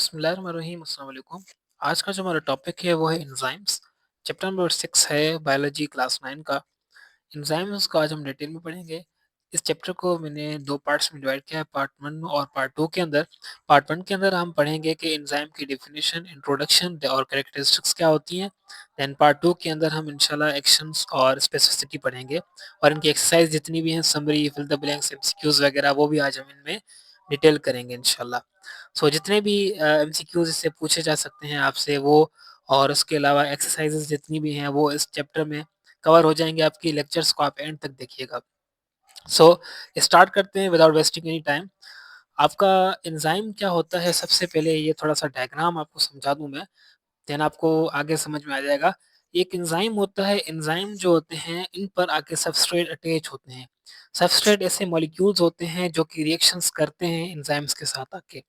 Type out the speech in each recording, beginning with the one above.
बिस्मिल्लाहिर्रहमानिर्रहीम, अस्सलाम वालेकुम। आज का जो हमारा टॉपिक है वो है एंजाइम्स। चैप्टर नंबर 6 है बायोलॉजी क्लास 9 का। एंजाइम्स को आज हम डिटेल में पढ़ेंगे। इस चैप्टर को मैंने 2 पार्ट्स में डिवाइड किया है, पार्ट 1 और पार्ट 2 के अंदर। पार्ट 1 के अंदर हम पढ़ेंगे कि एंजाइम की डेफिनेशन, इंट्रोडक्शन और कैरेक्टरिस्टिक्स क्या होती हैं। देन पार्ट 2 के अंदर हम इंशाल्लाह एक्शंस और स्पेसिफिसिटी पढ़ेंगे और इनकी एक्सरसाइज जितनी भी हैं, summary, fill the blanks, MCQs वगैरह, वो भी आज हम इनमें डिटेल करेंगे इंशाल्लाह। जितने भी एमसीक्यूज़ इससे पूछे जा सकते हैं आपसे वो, और उसके अलावा एक्सरसाइज़ेज़ जितनी भी हैं वो इस चैप्टर में कवर हो जाएँगे। आपकी लेक्चर्स को आप एंड तक देखिएगा। सो स्टार्ट करते हैं विदाउट वेस्टिंग एनी टाइम। आपका एंजाइम क्या होता है, सबसे पहले ये थोड़ा-सा डायग्राम आपको समझा दूँ मैं, देन आपको आगे समझ में आ जाएगा। एक एंजाइम होता है, एंजाइम जो होते हैं इन पर आके सबस्ट्रेट अटैच होते हैं। सबस्ट्रेट ऐसे मॉलिक्यूल्स होते हैं जो कि रिएक्शंस करते हैं एंजाइम्स के साथ आके।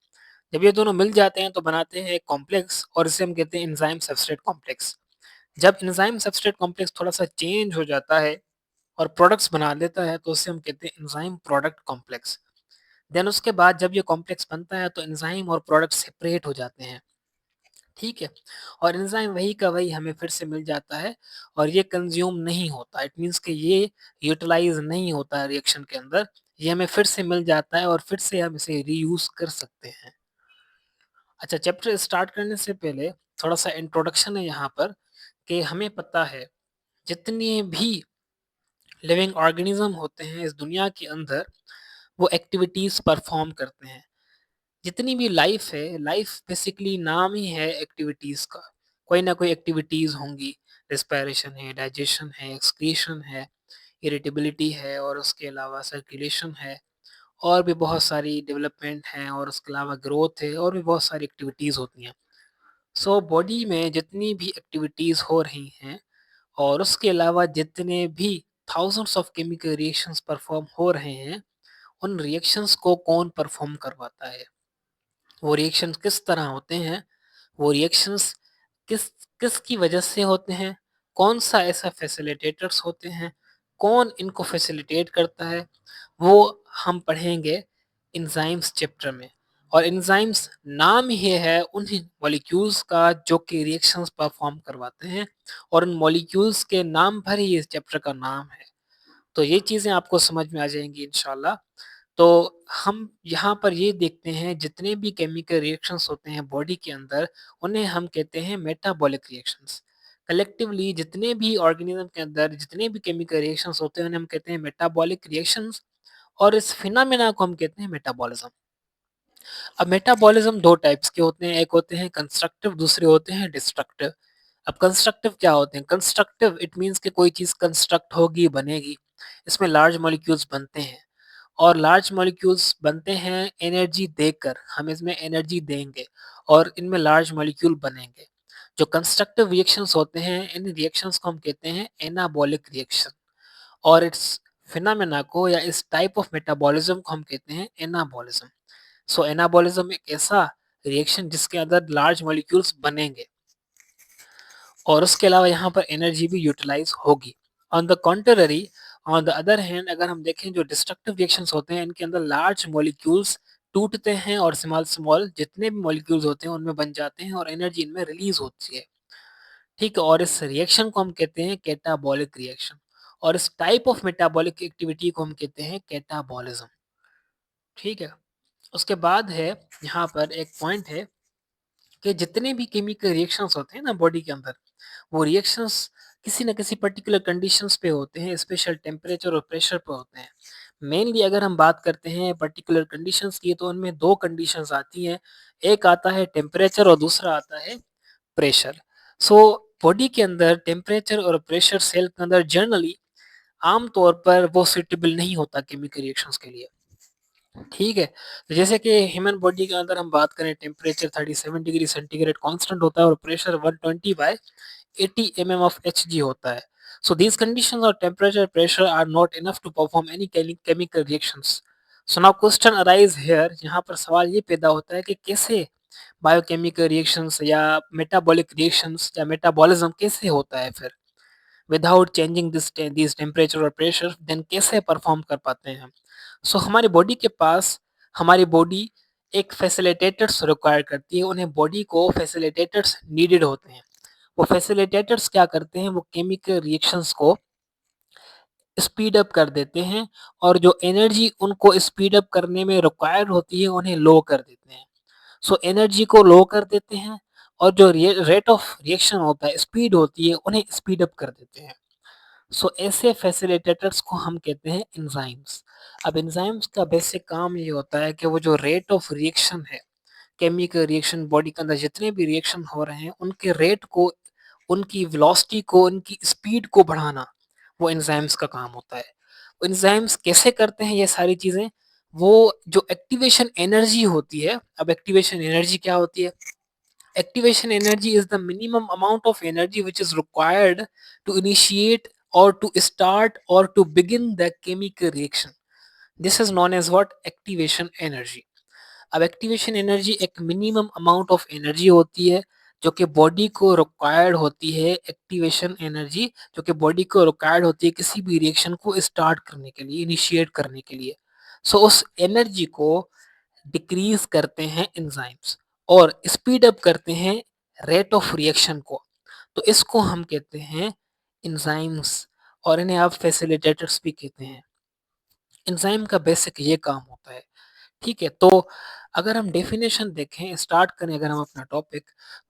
जब ये दोनों मिल जाते हैं तो बनाते हैं एक कॉम्प्लेक्स और इसे हम कहते हैं एंजाइम सबस्ट्रेट कॉम्प्लेक्स। जब एंजाइम सबस्ट्रेट कॉम्प्लेक्स थोड़ा-सा चेंज हो जाता है और प्रोडक्ट्स बना लेता है तो उसे हम कहते हैं एंजाइम प्रोडक्ट कॉम्प्लेक्स। देन उसके बाद जब ये कॉम्प्लेक्स बनता है तो एंजाइम और प्रोडक्ट सेपरेट हो जाते हैं, ठीक है? और एंजाइम वही का वही हमें फिर से मिल जाता है और ये कंज़्यूम नहीं होता। इट मीन्स कि ये यूटिलाइज़ नहीं होता है रिएक्शन के अंदर, ये हमें फिर से मिल जाता है और फिर से हम इसे रीयूज़ कर सकते हैं। अच्छा, चैप्टर स्टार्ट करने से पहले थोड़ा-सा इंट्रोडक्शन है यहाँ पर कि हमें पता है जितने भी लिविंग ऑर्गेनिज़्म होते हैं इस दुनिया के अंदर, वो एक्टिविटीज़ परफ़ॉर्म करते हैं। जितनी भी लाइफ़ है, लाइफ़ बेसिकली नाम ही है एक्टिविटीज़ का। कोई ना कोई एक्टिविटीज़ होंगी, रिस्पायरेशन है, डाइजेशन है, एक्सक्रीशन है, इरिटेबिलिटी है और उसके अलावा सर्कुलेशन है, और भी बहुत सारी डेवलपमेंट हैं और उसके अलावा ग्रोथ है और भी बहुत सारी एक्टिविटीज़ होती हैं। बॉडी में जितनी भी एक्टिविटीज़ हो रही हैं और उसके अलावा जितने भी thousands of chemical reactions perform हो रहे हैं, उन रिएक्शंस को कौन परफ़ॉर्म करवाता है? वो रिएक्शंस किस तरह होते हैं? वो रिएक्शंस किस किसकी वजह से होते हैं? कौन-सा ऐसा फैसिलिटेटर्स होते हैं? कौन इनको फैसिलिटेट करता है? वो हम पढ़ेंगे एंजाइम्स चैप्टर में। और एंजाइम्स नाम ही है उन मॉलिक्यूल्स का जो कि रिएक्शंस परफ़ॉर्म करवाते हैं, और उन मॉलिक्यूल्स के नाम पर ही इस चैप्टर का नाम है। तो ये चीज़ें आपको समझ में आ जाएँगी इंशाल्लाह। तो हम यहाँ पर ये देखते हैं जितने भी केमिकल रिएक्शंस होते हैं बॉडी के अंदर, उन्हें हम कहते हैं मेटाबॉलिक रिएक्शंस। कलेक्टिवली जितने भी ऑर्गेनिज़्म के अंदर जितने भी केमिकल रिएक्शंस होते हैं उन्हें हम कहते हैं मेटाबॉलिक रिएक्शंस, और इस फिनोमेना को हम कहते हैं मेटाबॉलिज़्म। अब मेटाबॉलिज़्म 2 टाइप्स के होते हैं, एक होते हैं कंस्ट्रक्टिव, दूसरे होते हैं डिस्ट्रक्टिव। अब कंस्ट्रक्टिव क्या होते हैं? कंस्ट्रक्टिव इट मीन्स कि कोई चीज़ कंस्ट्रक्ट होगी, बनेगी। इसमें लार्ज मॉलिक्यूल्स बनते हैं और लार्ज मॉलिक्यूल्स बनते हैं एनर्जी देकर, हम इसमें एनर्जी देंगे और इनमें लार्ज मॉलिक्यूल बनेंगे। जो कंस्ट्रक्टिव रिएक्शंस होते हैं, इन रिएक्शंस को हम कहते हैं एनाबॉलिक रिएक्शन, और इट्स फिनोमेना को या इस टाइप ऑफ मेटाबॉलिज़्म को हम कहते हैं एनाबॉलिज़्म। एनाबॉलिज़्म एक ऐसा रिएक्शन जिसके अंदर लार्ज मॉलिक्यूल्स बनेंगे और उसके अलावा यहाँ पर एनर्जी भी यूटिलाइज़ होगी। On the contrary, on the other hand, अगर हम देखें जो डिस्ट्रक्टिव रिएक्शंस होते हैं इनके अंदर लार्ज मॉलिक्यूल्स टूटते हैं और स्मॉल-स्मॉल जितने भी मॉलिक्यूल्स होते हैं उनमें बन जाते हैं और एनर्जी इनमें रिलीज़ होती है। ठीक है? और इस रिएक्शन को हम कहते हैं कैटाबॉलिक रिएक्शन, और इस टाइप ऑफ मेटाबॉलिक एक्टिविटी को हम कहते हैं कैटाबॉलिज़्म। ठीक है? उसके बाद है, यहाँ पर एक पॉइंट है कि जितने भी केमिकल रिएक्शंस होते हैं ना बॉडी के अंदर, वो रिएक्शंस किसी न किसी पर्टिकुलर कंडीशंस पे होते हैं, स्पेशल टेम्परेचर और प्रेशर पे होते हैं। मेनली अगर हम बात करते हैं पर्टिकुलर कंडीशंस की तो उनमें 2 कंडीशंस आती हैं। एक आता है टेम्परेचर और दूसरा आता है प्रेशर। सो बॉडी के अंदर टेम्परेचर और प्रेशर सेल के अंदर जनरली आम तौर पर वो सूटेबल नहीं होता केमिकल रिएक्शंस के लिए। ठीक है? तो जैसे कि ह्यूमन बॉडी के अंदर हम बात करें, टेम्परेचर 37 डिग्री सेंटीग्रेड कांस्टेंट होता है और pressure 120 by 80 mm of Hg होता है। So these conditions of temperature pressure are not enough to perform any chemical reactions. So now question arise here, यहाँ पर सवाल ये पैदा होता है कि कैसे बायोकेमिकल रिएक्शंस या मेटाबॉलिक रिएक्शंस या मेटाबॉलिज्म कैसे होता है फिर विदाउट चेंजिंग दिस टेम्परेचर और प्रेशर, देन कैसे परफॉर्म कर पाते हैं हम? हमारी बॉडी के पास, हमारी बॉडी एक फैसिलिटेटर्स रिक्वायर करती है, उन्हें बॉडी को फैसिलिटेटर्स नीडेड होते हैं। वो फैसिलिटेटर्स क्या करते हैं, वो केमिकल रिएक्शंस को स्पीड अप कर देते हैं और जो एनर्जी उनको स्पीड अप करने में रिक्वायर होती है उन्हें लो कर देते हैं। सो एनर्जी को लो कर देते हैं और जो रेट ऑफ रिएक्शन होता है, स्पीड होती है, उन्हें स्पीड अप कर देते हैं। सो ऐसे फैसिलिटेटर्स को हम कहते हैं एंजाइम्स। अब एंजाइम्स का बेसिक काम ये होता है कि वो जो रेट ऑफ रिएक्शन है, केमिकल रिएक्शन बॉडी के अंदर जितने भी रिएक्शन हो रहे हैं उनके रेट को, उनकी वेलोसिटी को, उनकी स्पीड को बढ़ाना, वो एंजाइम्स का काम होता है। एंजाइम्स कैसे करते हैं ये सारी चीजें, वो जो एक्टिवेशन एनर्जी होती है, अब एक्टिवेशन एनर्जी क्या होती है? Activation energy is the minimum amount of energy which is required to initiate or to start or to begin the chemical reaction. This is known as what? Activation energy. अब activation energy एक minimum amount of energy होती है जो कि body को required होती है। Activation energy जो कि बॉडी को रिक्वायर्ड होती है किसी भी रिएक्शन को स्टार्ट करने के लिए, इनिशिएट करने के लिए। सो उस एनर्जी को डिक्रीज करते हैं एंजाइम्स और स्पीड अप करते हैं रेट ऑफ रिएक्शन को। तो इसको हम कहते हैं एंजाइम्स और इन्हें आप फैसिलिटेटर्स भी कहते हैं। एंजाइम का बेसिक ये काम होता है। ठीक है, तो अगर हम डेफिनेशन देखें, स्टार्ट करें अगर हम अपना टॉपिक,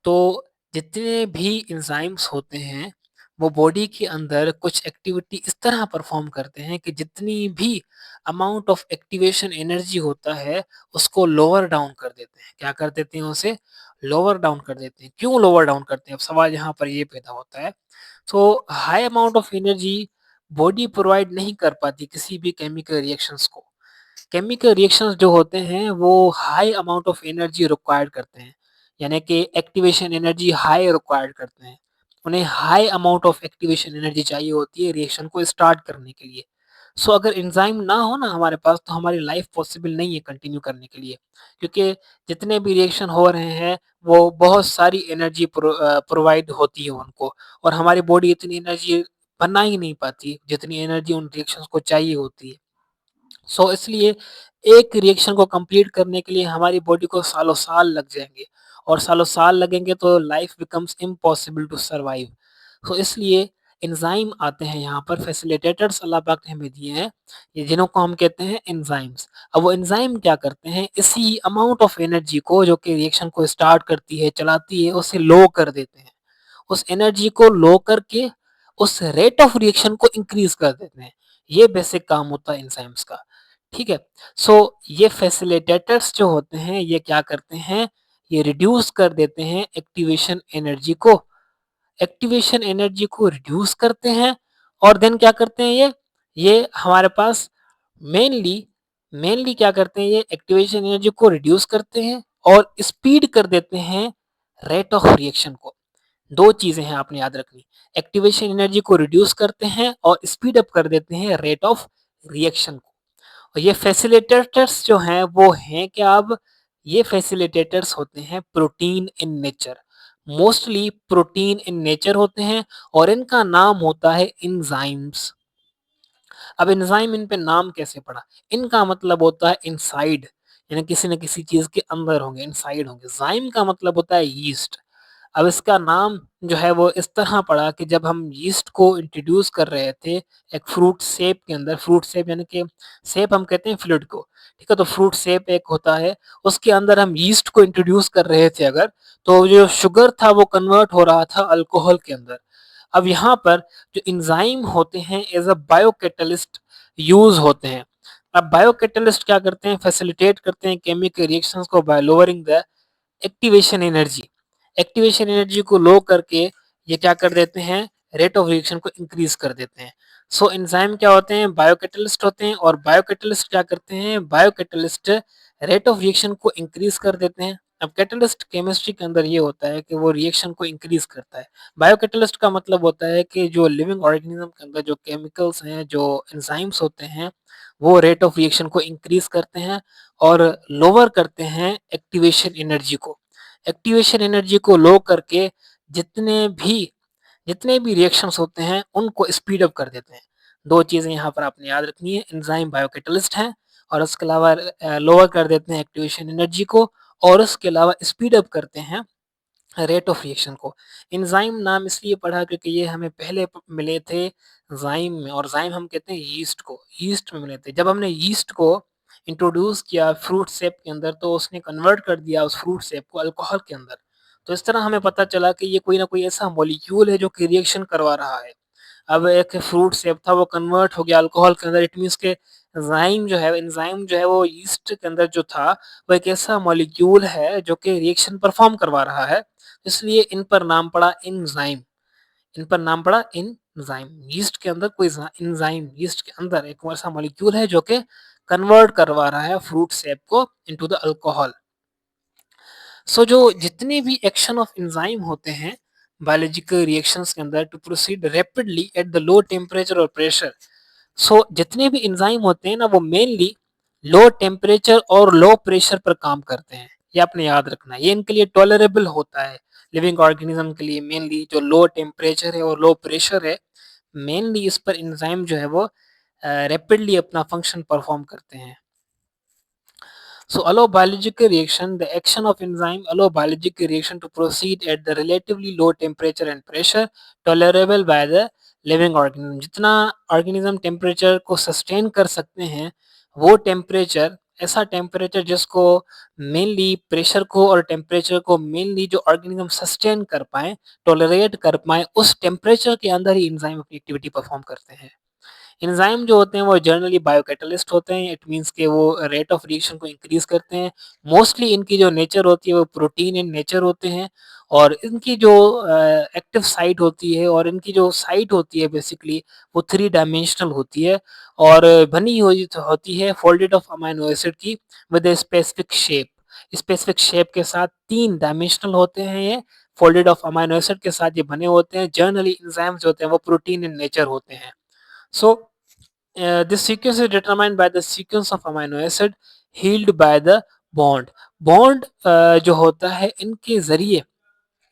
तो जितने भी एंजाइम्स होते हैं वो बॉडी के अंदर कुछ एक्टिविटी इस तरह परफॉर्म करते हैं कि जितनी भी अमाउंट ऑफ एक्टिवेशन एनर्जी होता है उसको लोअर डाउन कर देते हैं। क्या कर देते हैं? उसे लोअर डाउन कर देते हैं। क्यों लोअर डाउन करते हैं? अब सवाल यहाँ पर ये पैदा होता है। तो high amount of energy body provide नहीं कर पाती किसी भी केमिकल रिएक्शंस को। केमिकल रिएक्शंस जो होते हैं वो high amount of energy required करते हैं, यानी कि एक्टिवेशन एनर्जी हाई रिक्वायर्ड करते हैं। उन्हें high amount of activation energy चाहिए होती है रिएक्शन को स्टार्ट करने के लिए। सो अगर एंजाइम ना हो ना हमारे पास तो हमारी लाइफ पॉसिबल नहीं है कंटिन्यू करने के लिए, क्योंकि जितने भी रिएक्शन हो रहे हैं वो बहुत सारी एनर्जी प्रोवाइड होती है उनको, और हमारी बॉडी इतनी एनर्जी बना ही नहीं पाती जितनी एनर्जी उन रिएक्शंस को चाहिए होती है। सो इसलिए एक रिएक्शन को कंप्लीट करने के लिए हमारी बॉडी को सालों साल लग जाएंगे, और सालों साल लगेंगे तो life becomes impossible to survive. तो इसलिए एंजाइम आते हैं यहाँ पर, फैसिलिटेटर्स अल्लाह पाक ने हमें दिए हैं, ये जिन्हों को हम कहते हैं एंजाइम्स। अब वो एंजाइम क्या करते हैं, इसी अमाउंट ऑफ एनर्जी को जो कि रिएक्शन को स्टार्ट करती है, चलाती है, उसे लो कर देते हैं। उस एनर्जी को लो करके उस रेट ऑफ रिएक्शन को इंक्रीज कर देते हैं। ये बेसिक काम होता है एंजाइम्स का। ठीक है, सो ये फैसिलिटेटर्स जो होते हैं ये क्या करते हैं, ये रिड्यूस कर देते हैं एक्टिवेशन एनर्जी को। एक्टिवेशन एनर्जी को रिड्यूस करते हैं और देन क्या करते हैं, ये हमारे पास मेनली मेनली क्या करते हैं, ये एक्टिवेशन एनर्जी को रिड्यूस करते हैं और स्पीड कर देते हैं रेट ऑफ रिएक्शन को। दो चीजें हैं आपने याद रखनी, एक्टिवेशन एनर्जी को रिड्यूस करते हैं और स्पीड अप कर देते हैं रेट ऑफ रिएक्शन को। और ये फैसिलिटेटर्स जो हैं वो हैं क्या? अब ये फैसिलिटेटर्स होते हैं protein in nature, mostly protein in nature होते हैं और इनका नाम होता है एंजाइम्स। अब एंजाइम, इन पे नाम कैसे पड़ा? इनका मतलब होता है इनसाइड, यानी किसी न किसी चीज के अंदर होंगे, इनसाइड होंगे। जाइम का मतलब होता है यीस्ट। अब इसका नाम जो है वो इस तरह पड़ा कि जब हम यीस्ट को इंट्रोड्यूस कर रहे थे एक फ्रूट सेप के अंदर, फ्रूट सेप यानी कि सेप हम कहते हैं फ्लूइड को, ठीक है, तो फ्रूट सेप एक होता है, उसके अंदर हम यीस्ट को इंट्रोड्यूस कर रहे थे अगर, तो जो शुगर था वो कन्वर्ट हो रहा था अल्कोहल के अंदर। अब यहाँ पर जो एंजाइम होते हैं एज अ बायोकैटलिस्ट यूज होते हैं। अब बायोकैटलिस्ट क्या करते हैं, फैसिलिटेट करते हैं केमिकल रिएक्शंस को bye lowering the activation energy. Activation energy को लो करके ये क्या कर देते हैं, रेट ऑफ रिएक्शन को इंक्रीज कर देते हैं। सो एंजाइम क्या होते हैं, बायोकैटलिस्ट होते हैं, और बायोकैटलिस्ट क्या करते हैं, बायोकैटलिस्ट रेट ऑफ रिएक्शन को इंक्रीज कर देते हैं। अब कैटलिस्ट केमिस्ट्री के अंदर ये होता है कि वो रिएक्शन को इंक्रीज करता है। बायोकैटलिस्ट का मतलब होता है कि जो लिविंग ऑर्गेनिज्म के अंदर जो केमिकल्स हैं, जो एंजाइम्स होते हैं, वो रेट ऑफ रिएक्शन को इंक्रीज करते हैं और लोअर करते हैं एक्टिवेशन एनर्जी को। एक्टिवेशन एनर्जी को लो करके जितने भी जितने भी रिएक्शंस होते हैं उनको स्पीड अप कर देते हैं। दो चीजें यहाँ पर आपने याद रखनी है, एंजाइम बायोकैटलिस्ट हैं और उसके अलावा लोअर कर देते हैं एक्टिवेशन एनर्जी को, और उसके अलावा स्पीड अप करते हैं रेट ऑफ रिएक्शन को। एंजाइम नाम इसलिए पढ़ा क्योंकि ये हमें पहले मिले थे ज़ाइम में, और ज़ाइम हम कहते हैं यीस्ट को, यीस्ट में मिले थे। जब हमने यीस्ट को इंट्रोड्यूस किया फ्रूट सेप के अंदर, तो उसने कन्वर्ट कर दिया उस फ्रूट सेप को अल्कोहल के अंदर। तो इस तरह हमें पता चला कि ये कोई ना कोई ऐसा मॉलिक्यूल है जो कि रिएक्शन करवा रहा है। अब एक फ्रूट सेप था, वो कन्वर्ट हो गया अल्कोहल के अंदर, इट मीन्स के एंजाइम जो है, एंजाइम जो है वो यीस्ट के अंदर जो था, वो एक ऐसा मॉलिक्यूल है जो कि रिएक्शन परफॉर्म करवा रहा है, इसलिए इन पर नाम पड़ा एंजाइम। इन पर नाम पड़ा एंजाइम। यीस्ट के अंदर कोई एंजाइम, यीस्ट के अंदर एक ऐसा मॉलिक्यूल है जो कि कन्वर्ट करवा रहा है फ्रूट सेप को इनटू द अल्कोहल। सो जो जितने भी एक्शन ऑफ एंजाइम होते हैं बायोलॉजिकल रिएक्शंस के अंदर to proceed rapidly at the low temperature और प्रेशर, सो जितने भी एंजाइम होते हैं ना, वो मेनली लो टेम्परेचर और लो प्रेशर पर काम करते हैं। ये आपने याद रखना है, ये इनके लिए टॉलरेबल होता है। लिविंग ऑर्गेनिज्म के लिए मेनली जो लो टेम्परेचर है और लो प्रेशर है, मेनली इस पर एंजाइम जो है वो रैपिडली अपना फंक्शन परफॉर्म करते हैं। So allow biological reaction, the action of enzyme allow biological reaction to proceed at the relatively low temperature and pressure tolerable by the living organism. जितना organism temperature को sustain कर सकते हैं, वो temperature, ऐसा temperature जिसको mainly pressure को और temperature को mainly जो organism sustain कर पाए, tolerate कर पाए, उस temperature के अंदर ही enzyme अपनी activity perform करते हैं। एंजाइम जो होते हैं वो जनरली बायोकैटालिस्ट होते हैं, इट मींस के वो रेट ऑफ रिएक्शन को इंक्रीज करते हैं। मोस्टली इनकी जो नेचर होती है वो प्रोटीन इन नेचर होते हैं, और इनकी जो एक्टिव साइट होती है और इनकी जो साइट होती है बेसिकली वो थ्री डायमेंशनल होती है, और बनी हुई होती है फोल्डेड ऑफ अमाइनो एसिड की with a specific shape. Specific shape के साथ तीन डायमेंशनल होते हैं ये, फोल्डेड ऑफ अमाइनो एसिड के साथ ये बने होते हैं। जनरली एंजाइम्स होते हैं वो प्रोटीन इन नेचर होते हैं। सो this sequence is determined by the sequence of amino acid healed by the bond. Bond जो होता है इनके जरिए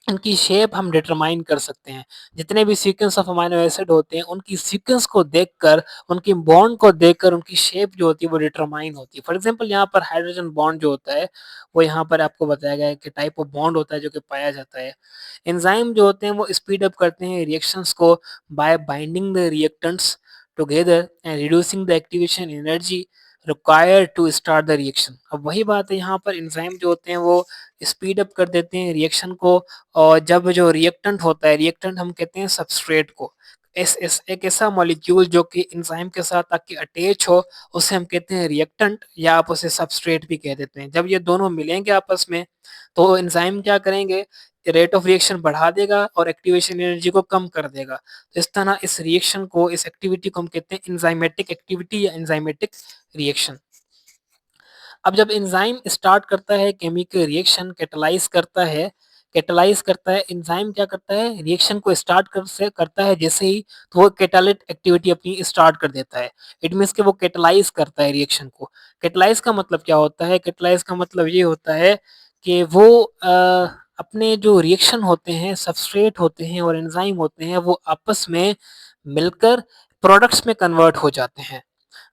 इनकी शेप हम डिटरमाइन कर सकते हैं। जितने भी सीक्वेंस ऑफ अमाइनो एसिड होते हैं उनकी सीक्वेंस को देखकर, उनकी बॉन्ड को देखकर उनकी शेप जो होती है वो डिटरमाइन होती है। फॉर एग्जांपल यहाँ पर हाइड्रोजन बॉन्ड जो होता है वो यहाँ पर आपको बताया गया है कि टाइप ऑफ बॉन्ड होता है जो कि पाया जाता है। एंजाइम जो होते हैं वो स्पीड अप करते हैं रिएक्शंस को by binding the reactants together and reducing the activation energy required to start the reaction. अब वही बात है, यहाँ पर एंजाइम जो होते हैं वो स्पीड अप कर देते हैं रिएक्शन को, और जब जो रिएक्टेंट होता है, रिएक्टेंट हम कहते हैं सबस्ट्रेट को, एस एक ऐसा मॉलिक्यूल जो कि एंजाइम के साथ आके अटैच हो, उसे हम कहते हैं रिएक्टेंट, या आप उसे सबस्ट्रेट भी कह देते हैं। जब ये दोनों मिलेंगे आपस में तो एंजाइम क्या करेंगे, रेट ऑफ रिएक्शन बढ़ा देगा और एक्टिवेशन एनर्जी को कम कर देगा। तो इस तरह इस रिएक्शन को, इस एक्टिविटी को हम कहते हैं एंजाइमेटिक एक्टिविटी या एंजाइमेटिक रिएक्शन। अब जब एंजाइम स्टार्ट करता है केमिकल रिएक्शन, कैटालाइज करता है एंजाइम, क्या करता है रिएक्शन को स्टार्ट करता है जैसे ही, तो वो कैटालिट एक्टिविटी अपनी स्टार्ट कर देता है। इट मीन्स कि वो कैटालाइज करता है रिएक्शन को। कैटालाइज का मतलब क्या होता है, कैटालाइज का मतलब ये होता है कि वो अपने जो रिएक्शन होते हैं, सबस्ट्रेट होते हैं और एंजाइम होते हैं, वो आपस में मिलकर प्रोडक्ट्स में कन्वर्ट हो जाते हैं।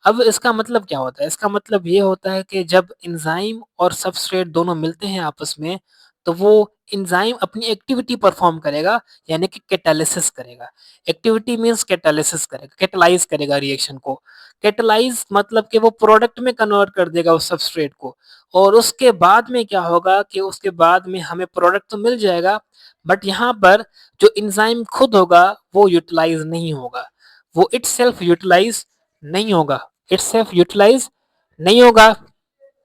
अब इसका मतलब क्या होता है? इसका मतलब ये होता है कि जब एंजाइम और सबस्ट्रेट दोनों मिलते हैं आपस में, तो वो एंजाइम अपनी एक्टिविटी परफॉर्म करेगा, यानी कि कैटालिसिस करेगा। एक्टिविटी मीन्स कैटालिसिस करेगा, कैटालाइज करेगा रिएक्शन को। कैटालाइज मतलब कि वो प्रोडक्ट में कन्वर्ट कर देगा उस सबस्ट्रेट को, और उसके बाद में क्या होगा कि उसके बाद में हमें प्रोडक्ट तो मिल जाएगा, बट यहाँ पर जो एंजाइम खुद होगा वो यूटिलाइज नहीं होगा, वो इटसेल्फ यूटिलाइज नहीं होगा, इटसेल्फ यूटिलाइज नहीं होगा।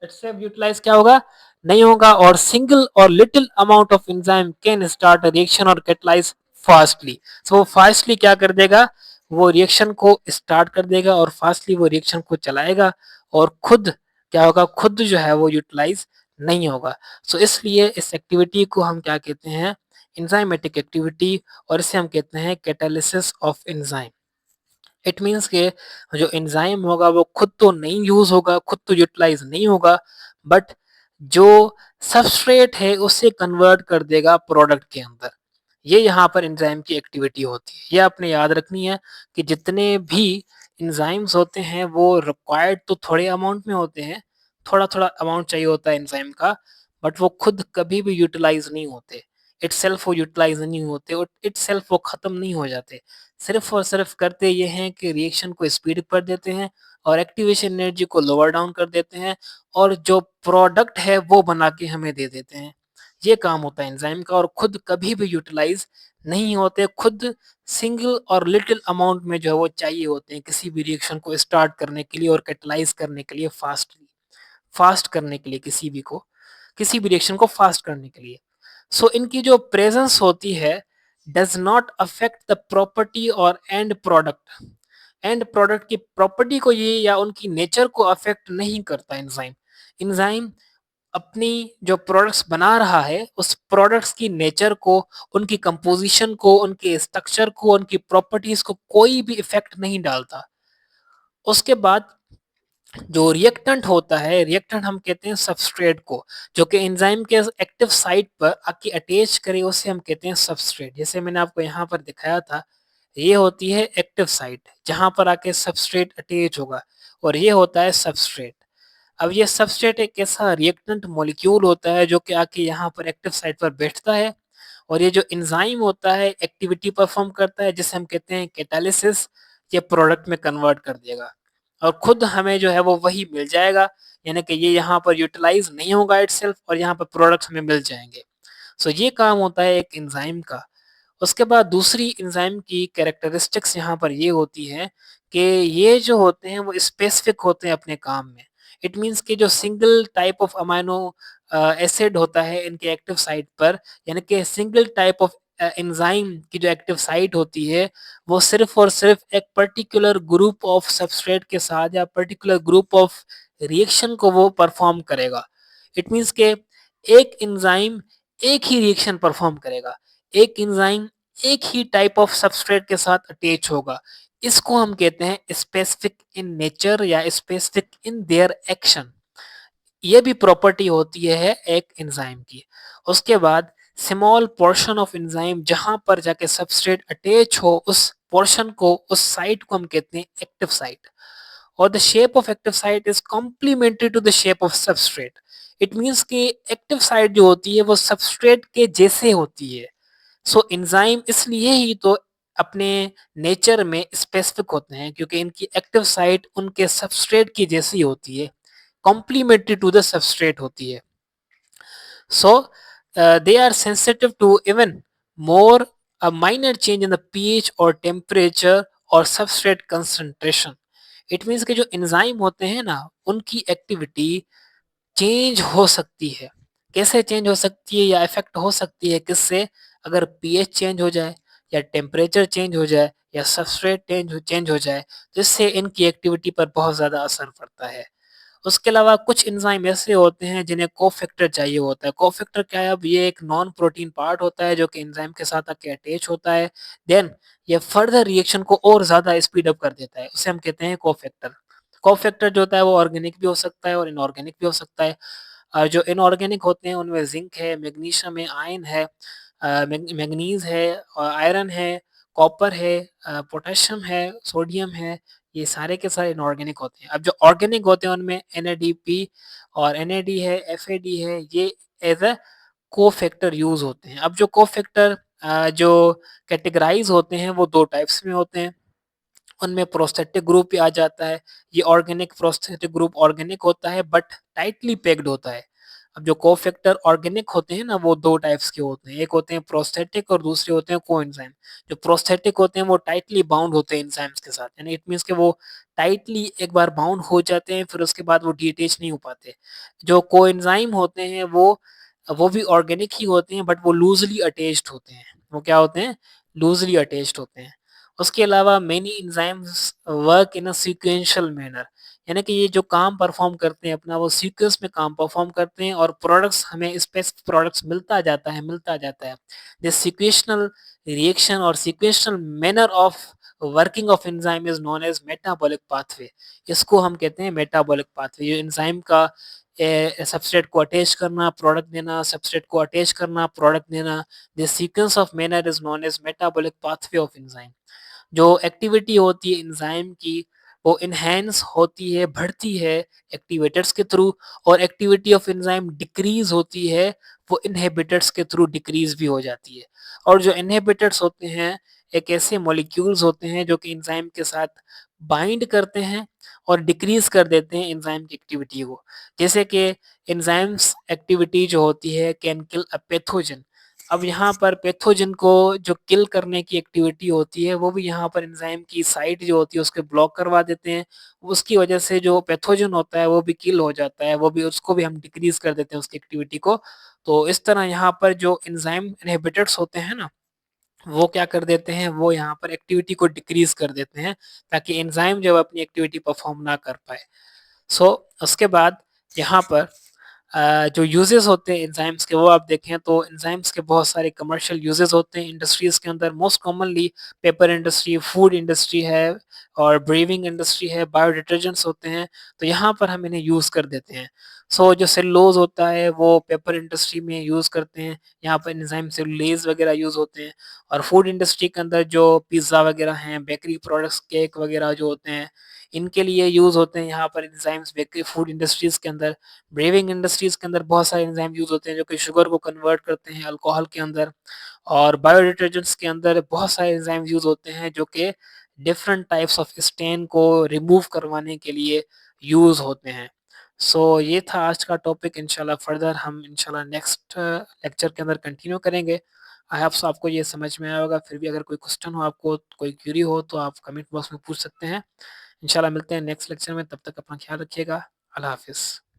इटसेल्फ यूटिलाइज क्या होगा, नहीं होगा, और सिंगल और little amount of enzyme can start a reaction और कैटलाइज फास्टली। सो वो फास्टली क्या कर देगा, वो रिएक्शन को स्टार्ट कर देगा और फास्टली वो रिएक्शन को चलाएगा, और खुद क्या होगा, खुद जो है वो यूटिलाइज नहीं होगा। सो इसलिए इस एक्टिविटी को हम क्या कहते हैं, एंजाइमेटिक एक्टिविटी, और इसे हम कहते हैं catalysis of enzyme. It means के जो एंजाइम होगा वो खुद तो नहीं यूज होगा, खुद तो यूटिलाइज नहीं होगा, बट जो सबस्ट्रेट है उसे कन्वर्ट कर देगा प्रोडक्ट के अंदर। ये यहाँ पर एंजाइम की एक्टिविटी होती है, ये आपने याद रखनी है कि जितने भी एंजाइम्स होते हैं वो रिक्वायर्ड तो थोड़े अमाउंट में होते हैं, थोड़ा-थोड़ा अमाउंट चाहिए होता है एंजाइम का, बट वो खुद कभी भी यूटिलाइज़ नहीं होते। इटसेल्फ वो यूटिलाइज़ नहीं होते और इटसेल्फ वो ख़त्म नहीं हो जाते। सिर्फ़ और सिर्फ़ करते ये हैं कि रिएक्शन को स्पीड अप कर देते हैं और एक्टिवेशन एनर्जी को लोअर डाउन कर देते हैं और जो प्रोडक्ट है वो बना के हमें दे देते हैं। ये काम होता है एंजाइम का और खुद कभी भी यूटिलाइज़ नहीं होते, खुद सिंगल और लिटिल अमाउंट में जो है वो चाहिए होते हैं किसी भी रिएक्शन को स्टार्ट करने के लिए और कैटलाइज़ करने के लिए फास्टली, फास्ट करने के लिए किसी भी रिएक्शन को फास्ट करने के लिए। सो इनकी जो प्रेजेंस होती है does not affect the property और एंड प्रोडक्ट। एंड प्रोडक्ट की प्रॉपर्टी को ये या उनकी नेचर को अफेक्ट नहीं करता एंजाइम। एंजाइम अपनी जो प्रोडक्ट्स बना रहा है उस प्रोडक्ट्स की नेचर को, उनकी कंपोजिशन को, उनके स्ट्रक्चर को, उनकी प्रॉपर्टीज को कोई भी इफेक्ट नहीं डालता। उसके बाद जो रिएक्टेंट होता है, रिएक्टेंट हम कहते हैं सबस्ट्रेट को, जो कि एंजाइम के एक्टिव साइट पर आके अटैच करे उसे हम कहते हैं सबस्ट्रेट। जैसे मैंने आपको यहाँ पर दिखाया था, ये होती है एक्टिव साइट जहाँ पर आके सबस्ट्रेट अटैच होगा और ये होता है सबस्ट्रेट। अब ये सबस्ट्रेट एक ऐसा रिएक्टेंट मॉलिक्यूल होता है जो कि आके यहाँ पर एक्टिव साइट पर बैठता है और ये जो एंजाइम होता है एक्टिविटी परफॉर्म करता है जिसे हम कहते हैं कैटालिसिस, ये प्रोडक्ट में कन्वर्ट कर देगा और खुद हमें जो है वो वही मिल जाएगा, यानी कि ये यहाँ पर यूटिलाइज नहीं होगा इटसेल्फ और यहाँ पर प्रोडक्ट्स हमें मिल जाएंगे। सो ये काम होता है एक एंजाइम का। उसके बाद दूसरी एंजाइम की कैरेक्टरिस्टिक्स यहाँ पर ये होती है कि ये जो होते हैं वो स्पेसिफिक होते हैं अपने काम में। इट मीन्स कि जो single type of amino acid होता है इनके एक्टिव साइट पर, यानी कि सिंगल टाइप ऑफ एंजाइम की जो एक्टिव साइट होती है वो सिर्फ और सिर्फ एक पर्टिकुलर ग्रुप ऑफ सबस्ट्रेट के साथ या पर्टिकुलर ग्रुप ऑफ रिएक्शन को वो परफॉर्म करेगा। इट मीन्स के एक एंजाइम एक ही रिएक्शन परफॉर्म करेगा, एक एंजाइम एक ही टाइप ऑफ सबस्ट्रेट के साथ अटैच होगा। इसको हम कहते हैं स्पेसिफिक इन नेचर या स्पेसिफिक इन देयर एक्शन। ये भी प्रॉपर्टी होती है एक एंजाइम की। उसके बाद स्मॉल पोर्शन ऑफ एंजाइम जहां पर जाके सबस्ट्रेट अटैच हो उस पोर्शन को, उस साइट को हम कहते हैं एक्टिव साइट। और the shape of active site is complementary to the shape of substrate. It means कि एक्टिव साइट जो होती है वो सबस्ट्रेट के जैसे होती है। सो एंजाइम इसलिए ही तो अपने नेचर में स्पेसिफिक होते हैं क्योंकि इनकी एक्टिव साइट उनके सबस्ट्रेट की जैसी होती है, कॉम्प्लीमेंट्री टू द सबस्ट्रेट होती है। So they are sensitive to even more a minor change in the pH or temperature or substrate concentration. It means कि जो एंजाइम होते हैं ना उनकी एक्टिविटी चेंज हो सकती है। कैसे चेंज हो सकती है या इफेक्ट हो सकती है किससे? अगर पीएच चेंज हो जाए या टेम्परेचर चेंज हो जाए या सबस्ट्रेट चेंज हो जाए तो इससे इनकी एक्टिविटी पर बहुत ज़्यादा असर पड़ता है। उसके अलावा कुछ एंजाइम ऐसे होते हैं जिन्हें कोफैक्टर चाहिए होता है। कोफैक्टर क्या है? अब ये एक नॉन प्रोटीन पार्ट होता है जो कि एंजाइम के साथ आके अटैच होता है। देन ये फर्दर रिएक्शन को और ज़्यादा स्पीड अप कर देता है। उसे हम कहते हैं कोफैक्टर। कोफैक्टर जो होता है वो ऑर्गेनिक भी हो सकता है और इनऑर्गेनिक भी हो सकता है। जो इनऑर्गेनिक होते हैं उनमें ज़िंक है, मैग्नीशियम है, आयरन है, मैंगनीज़ है, आयरन है, कॉपर है, पोटेशियम है, सोडियम है, ये सारे के सारे इनऑर्गेनिक होते हैं। अब जो ऑर्गेनिक होते हैं उनमें एनएडीपी और एनएडी है, एफएडी है, ये एज़ अ कोफैक्टर यूज़ होते हैं। अब जो कोफैक्टर जो कैटेगराइज़ होते हैं वो 2 टाइप्स में होते हैं। उनमें प्रोस्थेटिक ग्रुप भी आ जाता है। ये ऑर्गेनिक प्रोस्थेटिक ग्रुप ऑर्गेनिक होता है बट टाइटली पैक्ड होता है। अब जो कोफैक्टर ऑर्गेनिक होते हैं ना वो 2 टाइप्स के होते हैं। एक होते हैं प्रोस्थेटिक और दूसरे होते हैं कोएंजाइम। जो प्रोस्थेटिक होते हैं वो टाइटली बाउंड होते हैं एंजाइम्स के साथ। यानी इट मीन्स कि वो टाइटली एक बार बाउंड हो जाते हैं फिर उसके बाद वो डिटैच नहीं हो पाते। जो कोएंजाइम होते हैं वो भी ऑर्गेनिक ही होते हैं बट वो लूज़ली अटैच्ड होते हैं। वो क्या होते हैं? लूज़ली अटैच्ड होते हैं। उसके अलावा many enzymes work in a sequential manner, यानी कि ये जो काम परफॉर्म करते हैं अपना वो सीक्वेंस में काम परफॉर्म करते हैं और प्रोडक्ट्स हमें स्पेसिफिक प्रोडक्ट्स मिलता जाता है। दिस सीक्वेंशनल रिएक्शन और sequential manner of working of enzyme is known as metabolic pathway. इसको हम कहते हैं मेटाबॉलिक पाथवे। ये एंजाइम का सबस्ट्रेट को अटैच करना, प्रोडक्ट देना, सबस्ट्रेट को अटैच करना, प्रोडक्ट देना, this sequence of manner is known as metabolic pathway of enzyme. जो एक्टिविटी होती है एंजाइम की वो एनहांस होती है, बढ़ती है एक्टिवेटर्स के थ्रू, और एक्टिविटी ऑफ एंजाइम डिक्रीज़ होती है, वो इन्हिबिटर्स के थ्रू डिक्रीज़ भी हो जाती है। और जो इन्हिबिटर्स होते हैं, एक ऐसे मॉलिक्यूल्स होते हैं जो कि एंजाइम के साथ बाइंड करते हैं और डिक्रीज़ कर देते हैं एंजाइम की एक्टिविटी को। जैसे कि एंजाइम्स एक्टिविटी जो होती है कैन किल अ पैथोजन। अब यहाँ पर पैथोजन को जो किल करने की एक्टिविटी होती है, वो भी यहाँ पर एंजाइम की साइट जो होती है उसको ब्लॉक करवा देते हैं। उसकी वजह से जो पैथोजन होता है वो भी किल हो जाता है, वो भी उसको भी हम डिक्रीज़ कर देते हैं उसकी एक्टिविटी को। तो इस तरह यहाँ पर जो एंजाइम इन्हिबिटर्स होते हैं ना, वो क्या कर देते हैं, वो यहाँ पर एक्टिविटी को डिक्रीज़ कर देते हैं, ताकि एंजाइम जब अपनी एक्टिविटी परफ़ॉर्म ना कर पाए। सो उसके बाद यहाँ पर जो यूजेस होते हैं एंजाइम्स के, वो आप देखें तो एंजाइम्स के बहुत सारे कमर्शियल यूजेस होते हैं इंडस्ट्रीज के अंदर। Most commonly paper industry, food industry है, और ब्रेविंग इंडस्ट्री है, बायो डिटर्जेंट्स होते हैं। तो यहाँ पर हम इन्हें यूज़ कर देते हैं। सो जो सेलुलोज होता है वो पेपर इंडस्ट्री में यूज़ करते हैं, यहाँ पर एंजाइम सेलुलेज वगैरह यूज़ होते हैं। और फूड इंडस्ट्री के अंदर जो पिज़्ज़ा वगैरह हैं, बेकरी प्रोडक्ट्स, केक वगैरह जो होते हैं, इनके लिए यूज़ होते हैं यहाँ पर एंजाइम्स बेकरी फूड इंडस्ट्रीज़ के अंदर। ब्रेविंग इंडस्ट्रीज़ के अंदर बहुत सारे एंजाइम यूज़ होते हैं जो कि शुगर को कन्वर्ट करते हैं अल्कोहल के अंदर। और बायो डिटर्जेंट्स के अंदर बहुत सारे एंजाइम यूज़ होते हैं जो कि डिफरेंट टाइप्स ऑफ स्टेन को रिमूव करवाने के लिए यूज़ होते हैं। सो ये था आज का टॉपिक। इंशाल्लाह फर्दर हम इंशाल्लाह नेक्स्ट लेक्चर के अंदर कंटिन्यू करेंगे। आई होप सो आपको ये समझ में आया होगा। फिर भी अगर कोई क्वेश्चन हो आपको, कोई क्वेरी हो, तो आप कमेंट बॉक्स में पूछ सकते हैं। इंशाल्लाह मिलते हैं नेक्स्ट लेक्चर में, तब तक अपना ख्याल रखिएगा। अल्लाह हाफ़िज़।